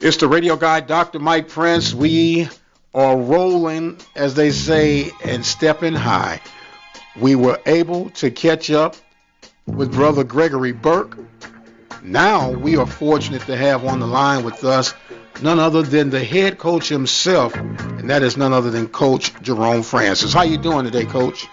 It's the radio guy, Dr. Mike Prince. We are rolling, as they say, and stepping high. We were able to catch up with Brother Gregory Burke. Now we are fortunate to have on the line with us none other than the head coach himself, and that is none other than Coach Jerome Francis. How you doing today, Coach?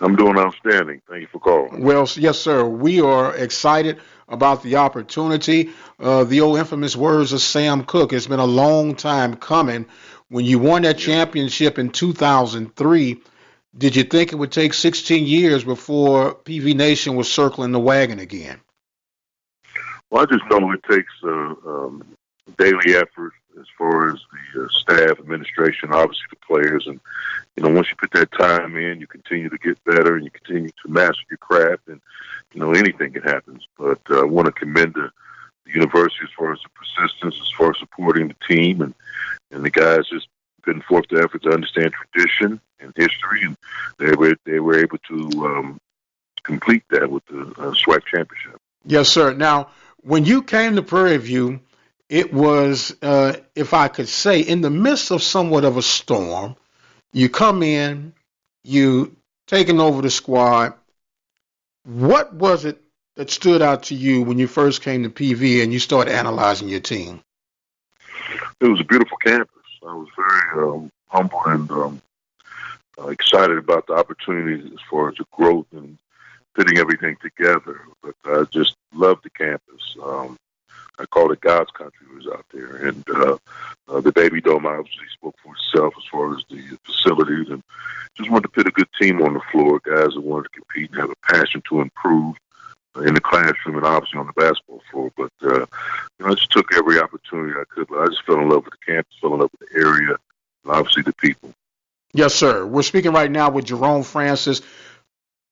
I'm doing outstanding. Thank you for calling. Well, yes, sir. We are excited about the opportunity. The old infamous words of Sam Cooke. It's been a long time coming. When you won that championship in 2003, did you think it would take 16 years before PV Nation was circling the wagon again? Well, I just know it takes daily effort as far as the staff, administration, obviously the players. And, you know, once you put that time in, you continue to get better and you continue to master your craft. And, you know, anything can happen. But I want to commend the university as far as the persistence, as far as supporting the team. And the guys just putting forth the effort to understand tradition and history. And they were able to complete that with the SWAC championship. Yes, sir. Now, when you came to Prairie View, it was, if I could say, in the midst of somewhat of a storm. You come in, you taking over the squad. What was it that stood out to you when you first came to PV and you started analyzing your team? It was a beautiful campus. I was very humble and excited about the opportunities as far as the growth and putting everything together. But I just loved the campus. I call it God's country was out there. And the Baby Dome obviously spoke for itself as far as the facilities. And just wanted to put a good team on the floor, guys that wanted to compete and have a passion to improve in the classroom and obviously on the basketball floor. But you know, I just took every opportunity I could. But I just fell in love with the campus, fell in love with the area, and obviously the people. Yes, sir. We're speaking right now with Jerome Francis,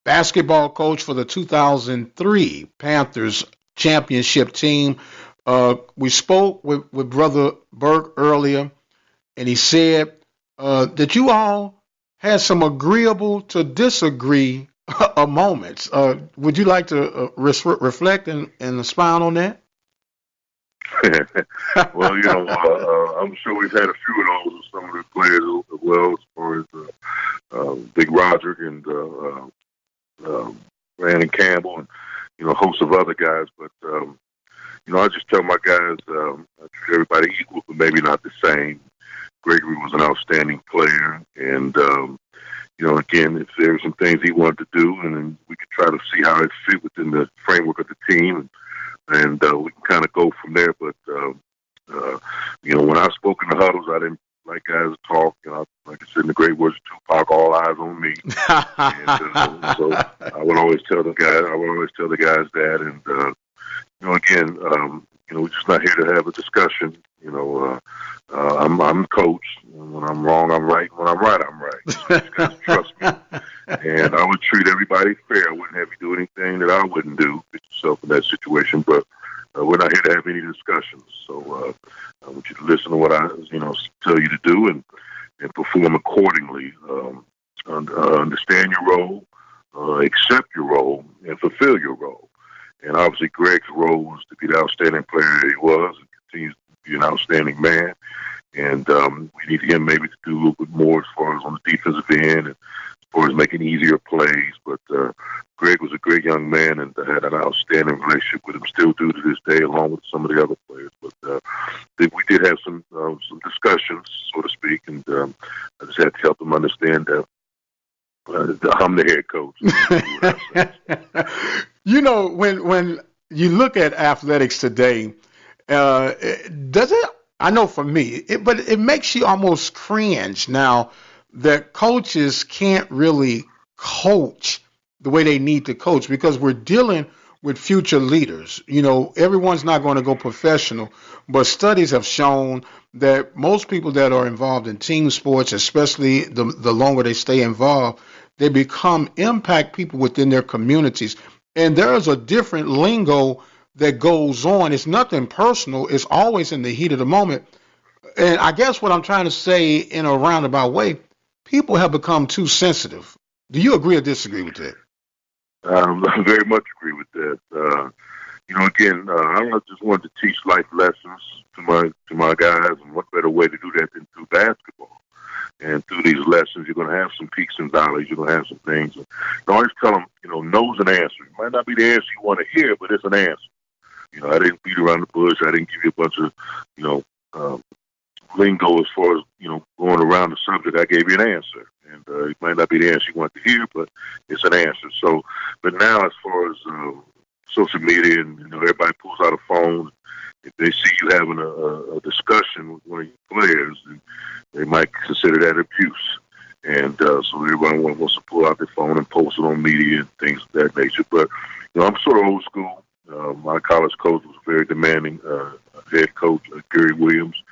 basketball coach for the 2003 Panthers championship team. We spoke with Brother Burke earlier, and he said that you all had some agreeable to disagree moments. Would you like to reflect and expound on that? Well, you know, I'm sure we've had a few of those with some of the players as well, as far as Big Roderick and Brandon Campbell and, you know, a host of other guys. But, you know, I just tell my guys, I treat everybody equal, but maybe not the same. Gregory was an outstanding player. And, you know, again, if there were some things he wanted to do, and then we could try to see how it fit within the framework of the team. And we can kind of go from there. But, you know, when I spoke in the huddles, I didn't like guys to talk. You know, like I said in the great words of Tupac, all eyes on me. And, so I would always tell the guys that. And, you know, again, you know, we're just not here to have a discussion. You know, I'm coach. When I'm wrong, I'm right. When I'm right, I'm right. So you guys trust me. And I would treat everybody fair. I wouldn't have you do anything that I wouldn't do. Put yourself in that situation. But we're not here to have any discussions. So I want you to listen to what I, you know, tell you to do and perform accordingly. Understand your role, accept your role, and fulfill your role. And obviously, Greg's role was to be the outstanding player that he was and continues to be an outstanding man. And we need him maybe to do a little bit more as far as on the defensive end and as far as making easier plays. But Greg was a great young man and had an outstanding relationship with him, still do to this day, along with some of the other players. But we did have some discussions, so to speak, and I just had to help them understand that I'm the head coach. You know, when you look at athletics today, does it? I know for me, but it makes you almost cringe now that coaches can't really coach the way they need to coach because we're dealing with future leaders. You know, everyone's not going to go professional, but studies have shown that most people that are involved in team sports, especially the longer they stay involved, they become impact people within their communities. And there's a different lingo that goes on. It's nothing personal. It's always in the heat of the moment. And I guess what I'm trying to say in a roundabout way, people have become too sensitive. Do you agree or disagree with that? I very much agree with that. again, I just wanted to teach life lessons to my guys, and what better way to do that than through basketball? And through these lessons, you're going to have some peaks and valleys. You're going to have some things. And I always tell them, no's an answer. It might not be the answer you want to hear, but it's an answer. I didn't beat around the bush. I didn't give you a bunch of, lingo as far as, going around the subject. I gave you an answer. And it might not be the answer you want to hear, but it's an answer. So, but now as far as social media and, everybody pulls out a phone, if they see you having a discussion with one of your players, they might consider that abuse. And so everybody wants to pull out their phone and post it on media and things of that nature. But, I'm sort of old school. My college coach was very demanding. Head coach, Gary Williams,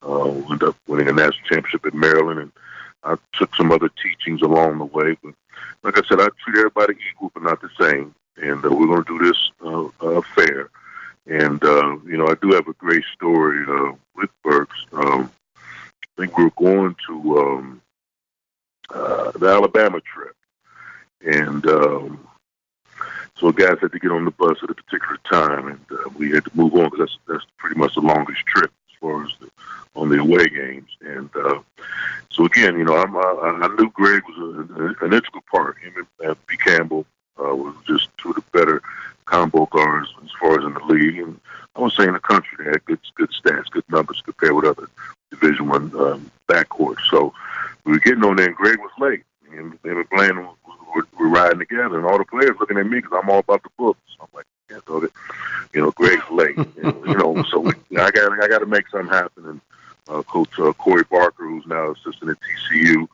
ended up winning a national championship at Maryland. And I took some other teachings along the way. But like I said, I treat everybody equal but not the same. And we're going to do this fair. And, I do have a great story with Burks. I think we were going to the Alabama trip. And so guys had to get on the bus at a particular time, and we had to move on because that's pretty much the longest trip as far as on the away games. And so again, I knew Greg was an integral part. Him and B. Campbell was just two of the better combo guards as far as in the league, and I would say in the country. They had good stats, good numbers compared with other Division I backcourt. So we were getting on there, and Greg was late, and they were playing. We're riding together, and all the players looking at me because I'm all about the books. I'm like, yeah, so Greg's late, and, so I got to make something happen. And Coach Corey Barker, who's now assistant at TCU,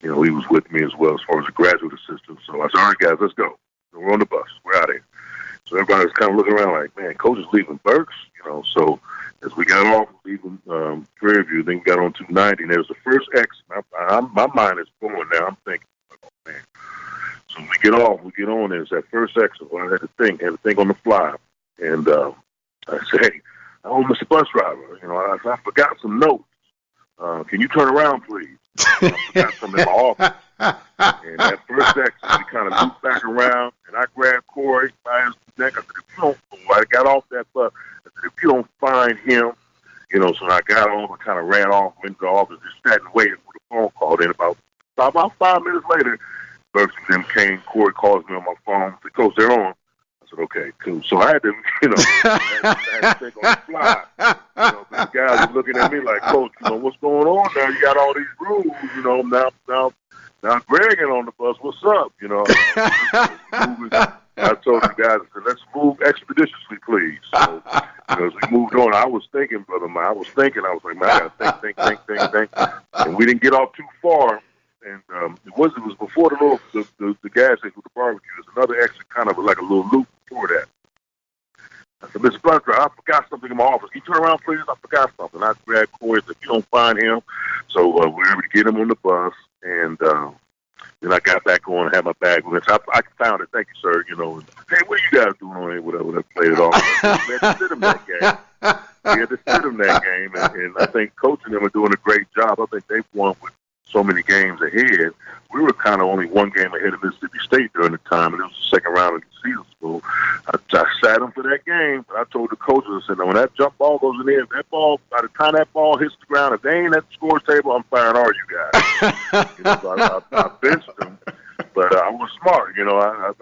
he was with me as well as far as a graduate assistant. So I said, all right, guys, let's go. We're on the bus. We're out of here. So everybody was kind of looking around like, man, Coach is leaving Burks, So as we got off, leaving Prairie View, then we got on 290, and there was the first exit. My mind is going now. I'm thinking, oh, man. So we get on, there's that first exit. Well, I had to think on the fly. And I said, hey, Mr. Bus Driver, I forgot some notes. Can you turn around, please? I forgot some in my office. And that first exit, we kind of looped back around, and I grabbed Corey by his neck. I said, I got off that bus. I said, if you don't find him, so I got off, I kind of ran off, went to the office, just sat and waited for the phone call. Then about 5 minutes later, Burks and them came. Corey calls me on my phone. Said, Coach, they're on. I said, okay, cool. So I had to, I had to think on the fly. The guys were looking at me like, Coach, what's going on now? You got all these rules, now Greg ain't on the bus. What's up? I told the guys, I said, let's move expeditiously, please. So, as we moved on, I was thinking, brother, man. I was like, man, I got to think. And we didn't get off too far. And it was before the gas station with the barbecue. There's another exit, kind of like a little loop before that. I said, Mr. Butler, I forgot something in my office. Can you turn around, please? I forgot something. I grabbed Corey. If you don't find him, so we were able to get him on the bus, and then I got back on and had my bag with me. So I found it. Thank you, sir. And, hey, what are you guys doing on here? Whatever. I played it off. We had to sit him that game. And I think Coach and them are doing a great job. I think they've won with so many games ahead. We were kind of only one game ahead of Mississippi State during the time, and it was the second round of the season. So I sat them for that game. But I told the coaches, I said, when that jump ball goes in there, by the time that ball hits the ground, if they ain't at the score table, I'm firing all you guys. So I benched them. But I was smart, I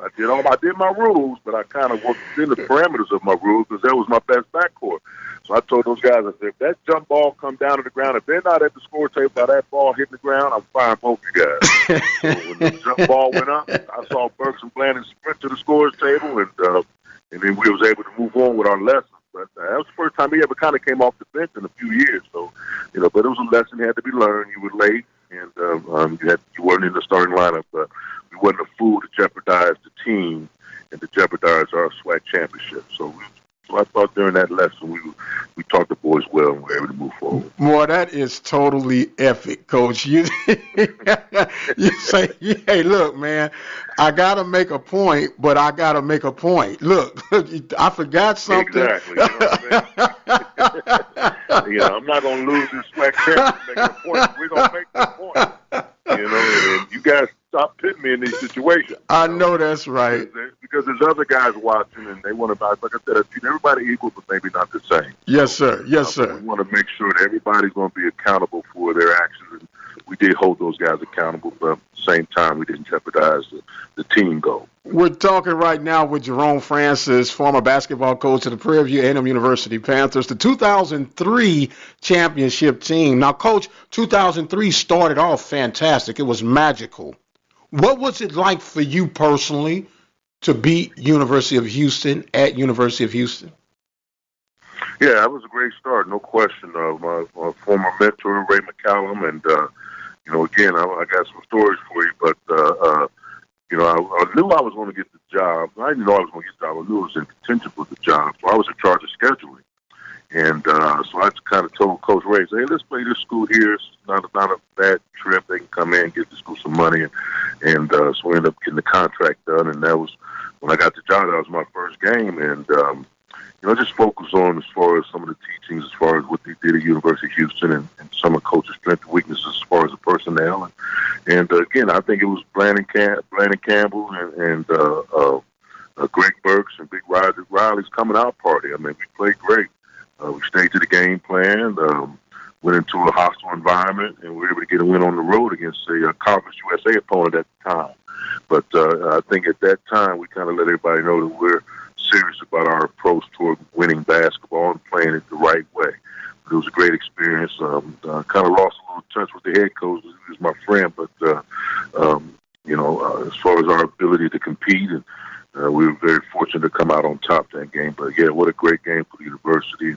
did my rules, but I kind of worked within the parameters of my rules because that was my best backcourt. So I told those guys, I said, if that jump ball come down to the ground, if they're not at the score table by that ball hitting the ground, I'm firing both you guys. So when the jump ball went up, I saw Burks and Blandon sprint to the scores table, and then we was able to move on with our lessons. But that was the first time he ever kind of came off the bench in a few years. So, but it was a lesson that had to be learned. You were late, and you weren't in the starting lineup. But we wasn't a fool to jeopardize the team and to jeopardize our SWAC championship. So I thought during that lesson we taught the boys well and we were able to move forward. Boy, that is totally epic, Coach. You say, hey, look, man, I got to make a point, but I got to make a point. Look, I forgot something. Exactly. You know what I mean? I'm not going to lose this SWAC championship making a point. We're going to make the point. And you guys stop putting me in these situations. I know that's right. because there's other guys watching and they want to buy. Like I said, I treat everybody equal, but maybe not the same. Yes, sir. Yes, But sir. we want to make sure that everybody's going to be accountable for their actions. And we did hold those guys accountable, but at the same time, we didn't jeopardize the team goal. We're talking right now with Jerome Francis, former basketball coach of the Prairie View A&M University Panthers, the 2003 championship team. Now, Coach, 2003 started off fantastic. It was magical. What was it like for you personally to beat University of Houston at University of Houston? Yeah, that was a great start, no question. My former mentor, Ray McCallum, and, again, I got some stories for you, but, I knew I was going to get the job. I didn't know I was going to get the job. I knew I was in contention for the job, so I was in charge of scheduling. And so I kind of told Coach Ray, hey, let's play this school here. It's not a bad trip. They can come in and get the school some money. And so we ended up getting the contract done, and that was, when I got the job, that was my first game. And, just focus on as far as some of the teachings, as far as what they did at University of Houston and some of Coach's strengths and weaknesses as far as the personnel. And again, I think it was Brandon Campbell and Greg Burks and Big Riley's coming out party. I mean, we played great. We stayed to the game plan, went into a hostile environment, and we were able to get a win on the road against a Conference USA opponent at the time. But I think at that time, we kind of let everybody know that we're serious about our approach toward winning basketball and playing it the right way. But it was a great experience. Kind of lost a little touch with the head coach. He was my friend, but as far as our ability to compete, and we were very fortunate to come out on top that game. But yeah, what a great game for the university,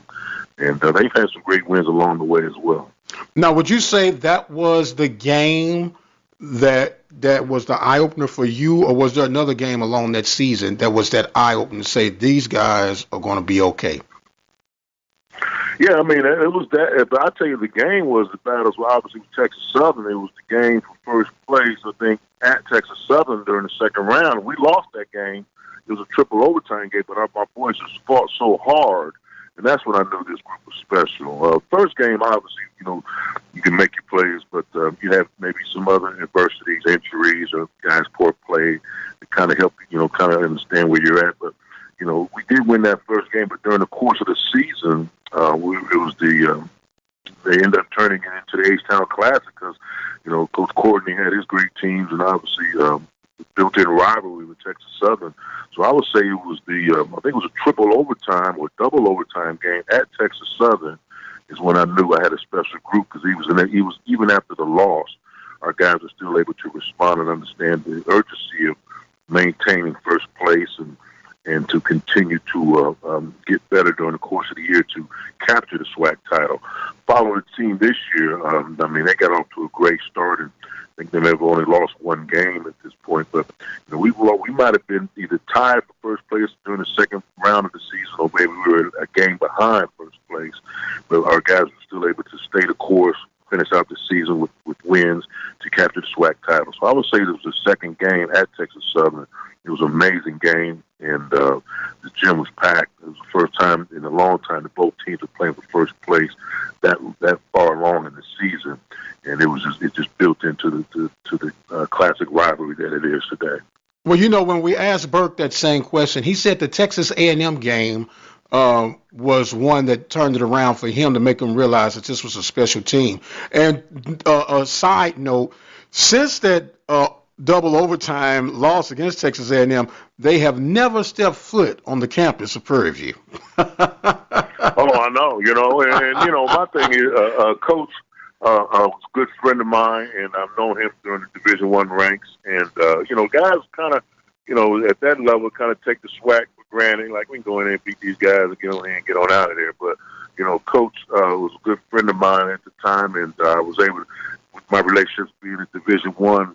and they've had some great wins along the way as well. Now, would you say that was the game that was the eye-opener for you, or was there another game along that season that was that eye-opener to say these guys are going to be okay? Yeah, I mean, it was that. But I tell you, the game was the battles. Well, obviously, with Texas Southern, it was the game for first place, I think, at Texas Southern during the second round. We lost that game. It was a triple overtime game, but our boys just fought so hard. And that's when I knew this group was special. First game, obviously, you can make your plays, but you have maybe some other adversities, injuries, or guys poor play to kind of help you, kind of understand where you're at. But, we did win that first game, but during the course of the season, they ended up turning it into the H-Town Classic because, Coach Courtney had his great teams and obviously built-in rivalry with Texas Southern. So I would say it was I think it was a triple overtime or double overtime game at Texas Southern is when I knew I had a special group because he was even after the loss, our guys were still able to respond and understand the urgency of maintaining first place and to continue to get better during the course of the year to capture the SWAC title. Following the team this year, they got off to a great start, and I think they may have only lost one game at this point. But we might have been either tied for first place during the second round of the season, or maybe we were a game behind first place. But our guys were still able to stay the course, finish out the season with wins to capture the SWAC title. So I would say it was the second game at Texas Southern. It was an amazing game, and the gym was packed. It was the first time in a long time that both teams were playing for first place that far along in the season, and it just built into the classic rivalry that it is today. Well, when we asked Burke that same question, he said the Texas A&M game was one that turned it around for him to make him realize that this was a special team. And a side note, since that double overtime loss against Texas A&M, they have never stepped foot on the campus of Prairie View. Oh, I know, and my thing is, Coach was a good friend of mine, and I've known him during the Division I ranks, and, guys kind of, at that level kind of take the SWAC for granted, like we can go in there and beat these guys and get on in and get on out of there, but, Coach was a good friend of mine at the time, and I was able to, with my relationships being in Division I, as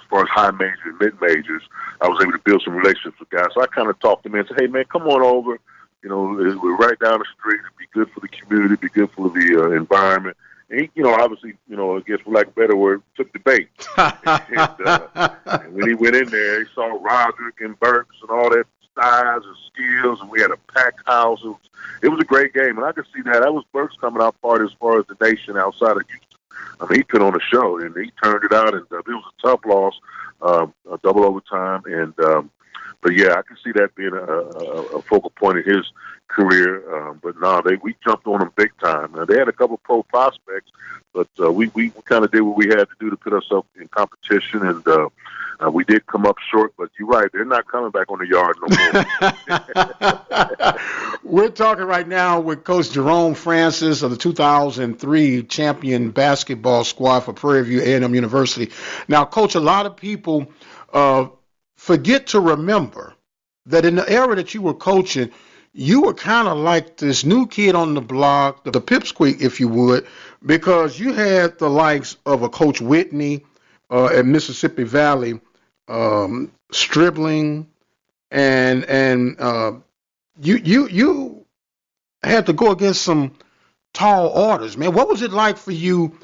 far as high majors and mid majors, I was able to build some relationships with guys. So I kind of talked to him and said, "Hey man, come on over. We're right down the street. It'd be good for the community, be good for the environment." And he, obviously, I guess for lack of a better word, took the bait. and when he went in there, he saw Roderick and Burks and all that size and skills, and we had a packed house. It was a great game, and I could see that. That was Burks coming out party as far as the nation outside of Houston. I mean, he put on a show, and he turned it out, and it was a tough loss, a double overtime, but yeah, I can see that being a focal point in his career. But no, we jumped on them big time. Now, they had a couple of pro prospects, but we kind of did what we had to do to put ourselves in competition, and we did come up short. But you're right, they're not coming back on the yard no more. We're talking right now with Coach Jerome Francis of the 2003 champion basketball squad for Prairie View A&M University. Now, Coach, a lot of people forget to remember that in the era that you were coaching, you were kind of like this new kid on the block, the pipsqueak, if you would, because you had the likes of a Coach Whitney at Mississippi Valley, Stribling, and you had to go against some tall orders, man. What was it like for you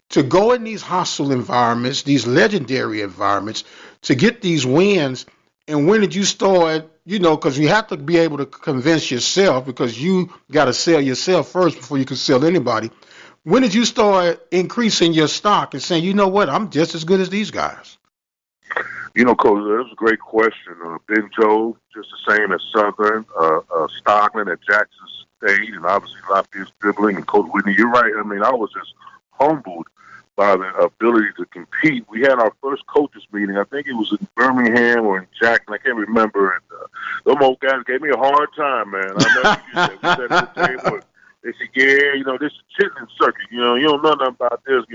to go in these hostile environments, these legendary environments, to get these wins? And when did you start, because you have to be able to convince yourself, because you got to sell yourself first before you can sell anybody. When did you start increasing your stock and saying, you know what, I'm just as good as these guys? Coach, that was a great question. Ben Jobe, just the same as Southern, Stockton at Jackson State, and obviously Lafayette's dribbling, and Coach Whitney. You're right. I mean, I was just humbled by the ability to compete. We had our first coaches meeting. I think it was in Birmingham or in Jackson. I can't remember. And those old guys gave me a hard time, man. I never forget that. We sat at the table. They said, yeah, this is chitlin circuit. You don't know nothing about this,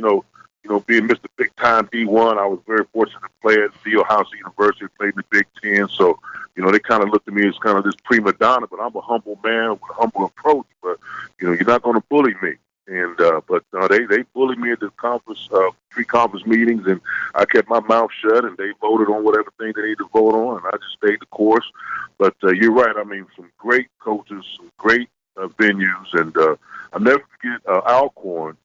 being Mr. Big Time D1, I was very fortunate to play at House University, played in the Big Ten. So, they kind of looked at me as kind of this prima donna, but I'm a humble man with a humble approach. But, you're not going to bully me. And but they bullied me at the conference, pre-conference meetings, and I kept my mouth shut, and they voted on whatever thing they needed to vote on, and I just stayed the course. But you're right. I mean, some great coaches, some great venues, and I'll never forget Alcorn.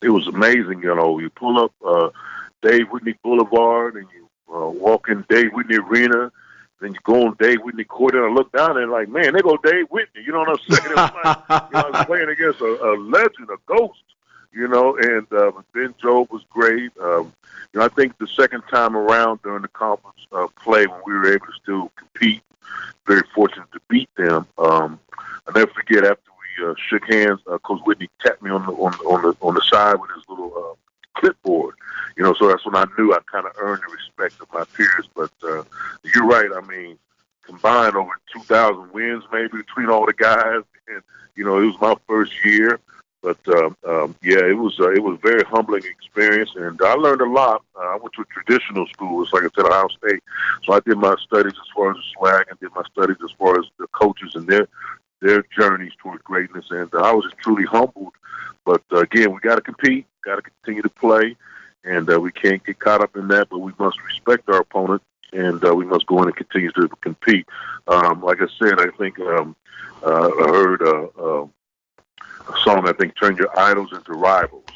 It was amazing, You pull up Dave Whitney Boulevard, and you walk in Dave Whitney Arena. Then you go on Dave Whitney Court, and I look down and like, man, they go Dave Whitney. You know what I'm saying? It was like, I was playing against a legend, a ghost. And Ben Jobe was great. I think the second time around during the conference play, when we were able to still compete, very fortunate to beat them. I'll never forget after we shook hands, Coach Whitney tapped me on the side with his little clipboard. So that's when I knew I kind of earned the respect of my peers. But you're right. I mean, combined over 2,000 wins maybe between all the guys, and it was my first year. But yeah, it was a very humbling experience, and I learned a lot. I went to a traditional school, it's like I said, Ohio State. So I did my studies as far as the swag, and did my studies as far as the coaches and their journeys toward greatness, and I was just truly humbled. But again, we got to compete, got to continue to play. And we can't get caught up in that, but we must respect our opponent, and we must go in and continue to compete. Like I said, I think I heard a song, I think, Turn Your Idols into Rivals.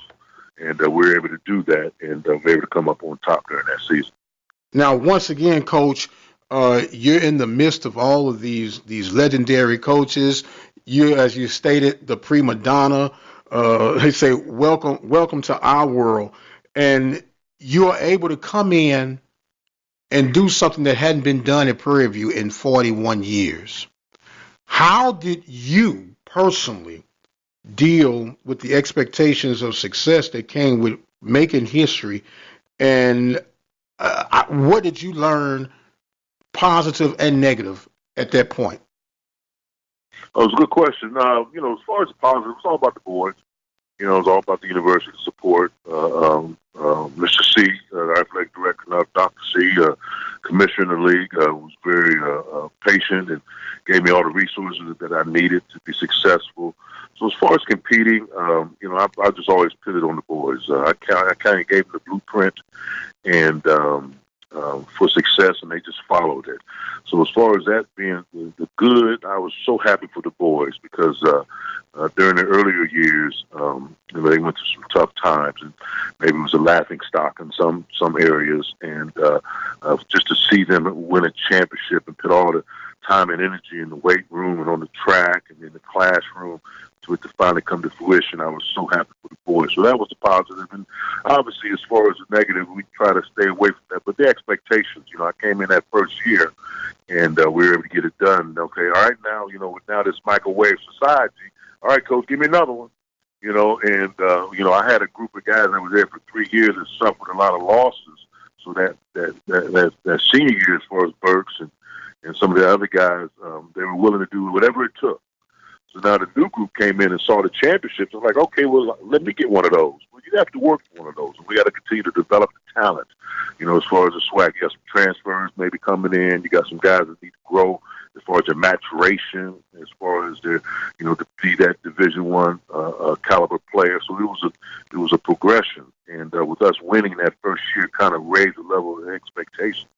And we were able to do that, and we were able to come up on top during that season. Now, once again, Coach, you're in the midst of all of these legendary coaches. You, as you stated, the prima donna. They say, welcome to our world. And you are able to come in and do something that hadn't been done at Prairie View in 41 years. How did you personally deal with the expectations of success that came with making history? And what did you learn, positive and negative, at that point? Oh, it was a good question. As far as the positive, it's all about the boys. It's all about the university support. Mr. C, the athletic director, now Dr. C, commissioner of the league, was very patient and gave me all the resources that I needed to be successful. So as far as competing, I just always put it on the boys. I kind of gave them the blueprint and for success, and they just followed it. So as far as that being the good, I was so happy for the boys because during the earlier years, they went through some tough times, and maybe it was a laughing stock in some areas. And just to see them win a championship and put all the time and energy in the weight room and on the track and in the classroom to it to finally come to fruition. I was so happy for the boys. So that was the positive. And obviously, as far as the negative, we try to stay away from that. But the expectations, I came in that first year, and we were able to get it done. Okay, all right, now, with now this microwave society, all right, Coach, give me another one. I had a group of guys that was there for 3 years and suffered a lot of losses. So that senior year, as far as Burks and some of the other guys, they were willing to do whatever it took. So now the new group came in and saw the championships. I was like, okay, well, let me get one of those. Well, you have to work for one of those. And we got to continue to develop the talent, as far as the swag. You got some transfers maybe coming in. You got some guys that need to grow as far as their maturation, as far as their, to be that Division I caliber player. So it was a progression. And with us winning that first year, kind of raised the level of expectation.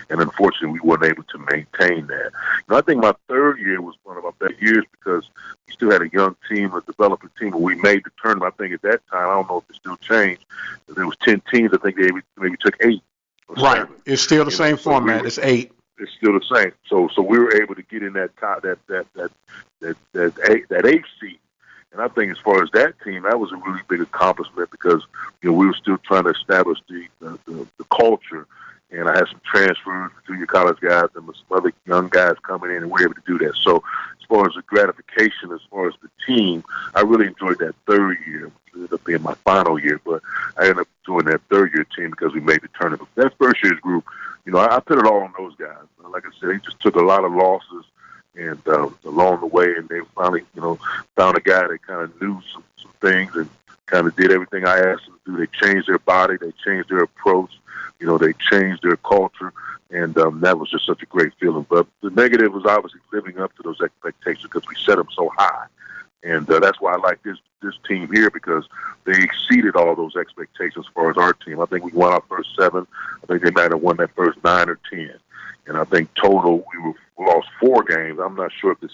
And unfortunately, we weren't able to maintain that. I think my third year was one of my best years because we still had a young team, a developing team, and we made the tournament. I think at that time, I don't know if it still changed, but there was 10 teams. I think they maybe took 8. Right. 7. It's still the same format. It's 8. It's still the same. So we were able to get in that top, that 8th seed. And I think as far as that team, that was a really big accomplishment because we were still trying to establish the culture. And I had some transfers, junior college guys, and some other young guys coming in, and we were able to do that. So as far as the gratification, as far as the team, I really enjoyed that third year, which ended up being my final year. But I ended up doing that third-year team because we made the tournament. That first year's group, I put it all on those guys. Like I said, they just took a lot of losses and along the way, and they finally, found a guy that kind of knew some things and kind of did everything I asked them to do. They changed their body. They changed their approach. They changed their culture, and that was just such a great feeling. But the negative was obviously living up to those expectations because we set them so high. And that's why I like this team here because they exceeded all those expectations as far as our team. I think we won our first 7. I think they might have won that first 9 or 10. And I think total we lost 4 games. I'm not sure if the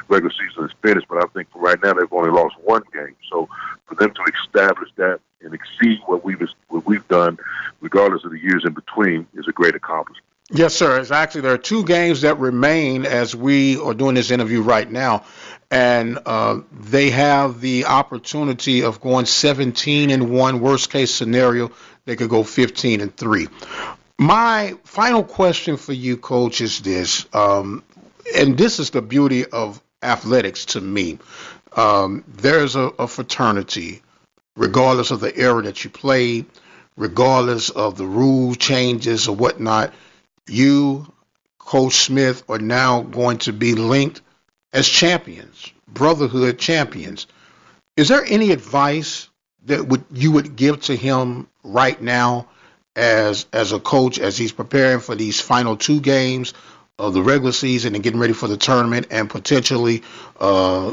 regular season is finished, but I think for right now they've only lost 1 game. So for them to establish that and exceed what we've done, regardless of the years in between, is a great accomplishment. Yes, sir. It's actually, there are 2 games that remain as we are doing this interview right now, and they have the opportunity of going 17-1. Worst case scenario, they could go 15-3. My final question for you, Coach, is this, and this is the beauty of athletics to me. There's a fraternity, regardless of the era that you played, regardless of the rule changes or whatnot. You, Coach Smith, are now going to be linked as champions, brotherhood champions. Is there any advice that you would give to him right now as a coach, as he's preparing for these final 2 games of the regular season and getting ready for the tournament and potentially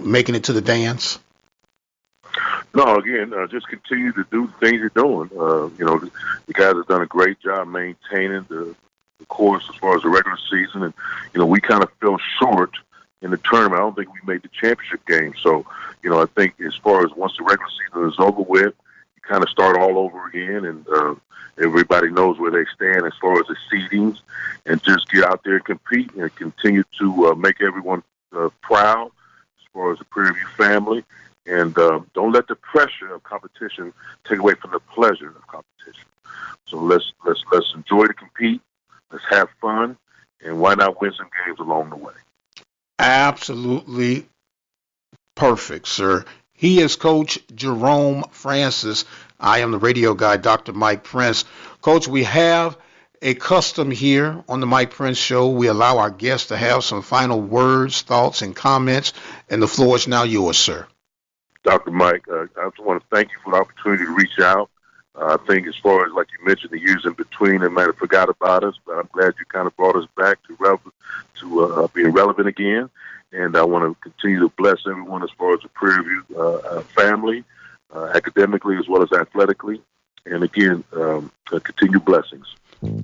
making it to the dance? No, again, just continue to do the things you're doing. The guys have done a great job maintaining the course as far as the regular season, and we kind of fell short in the tournament. I don't think we made the championship game. So, I think as far as once the regular season is over with, you kind of start all over again, and everybody knows where they stand as far as the seedings, and just get out there and compete and continue to make everyone proud as far as the Prairie View family. And don't let the pressure of competition take away from the pleasure of competition. So let's enjoy to compete. Let's have fun, and why not win some games along the way? Absolutely perfect, sir. He is Coach Jerome Francis. I am the radio guy, Dr. Mike Prince. Coach, we have a custom here on the Mike Prince Show. We allow our guests to have some final words, thoughts, and comments, and the floor is now yours, sir. Dr. Mike, I just want to thank you for the opportunity to reach out. I think as far as, like you mentioned, the years in between, they might have forgot about us, but I'm glad you kind of brought us back to being relevant again. And I want to continue to bless everyone as far as the Prairie View family, academically as well as athletically. And again, continued blessings.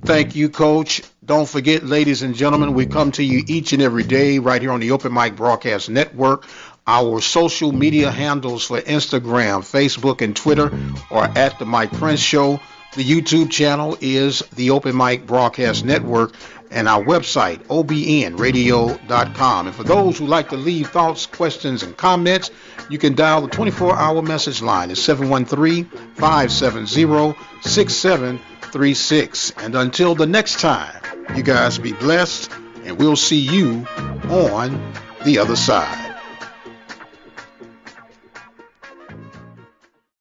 Thank you, Coach. Don't forget, ladies and gentlemen, we come to you each and every day right here on the Open Mic Broadcast Network. Our social media handles for Instagram, Facebook, and Twitter are at The Mike Prince Show. The YouTube channel is the Open Mic Broadcast Network. and our website, obnradio.com. And for those who like to leave thoughts, questions, and comments, you can dial the 24-hour message line at 713-570-6736. And until the next time, you guys be blessed, and we'll see you on the other side.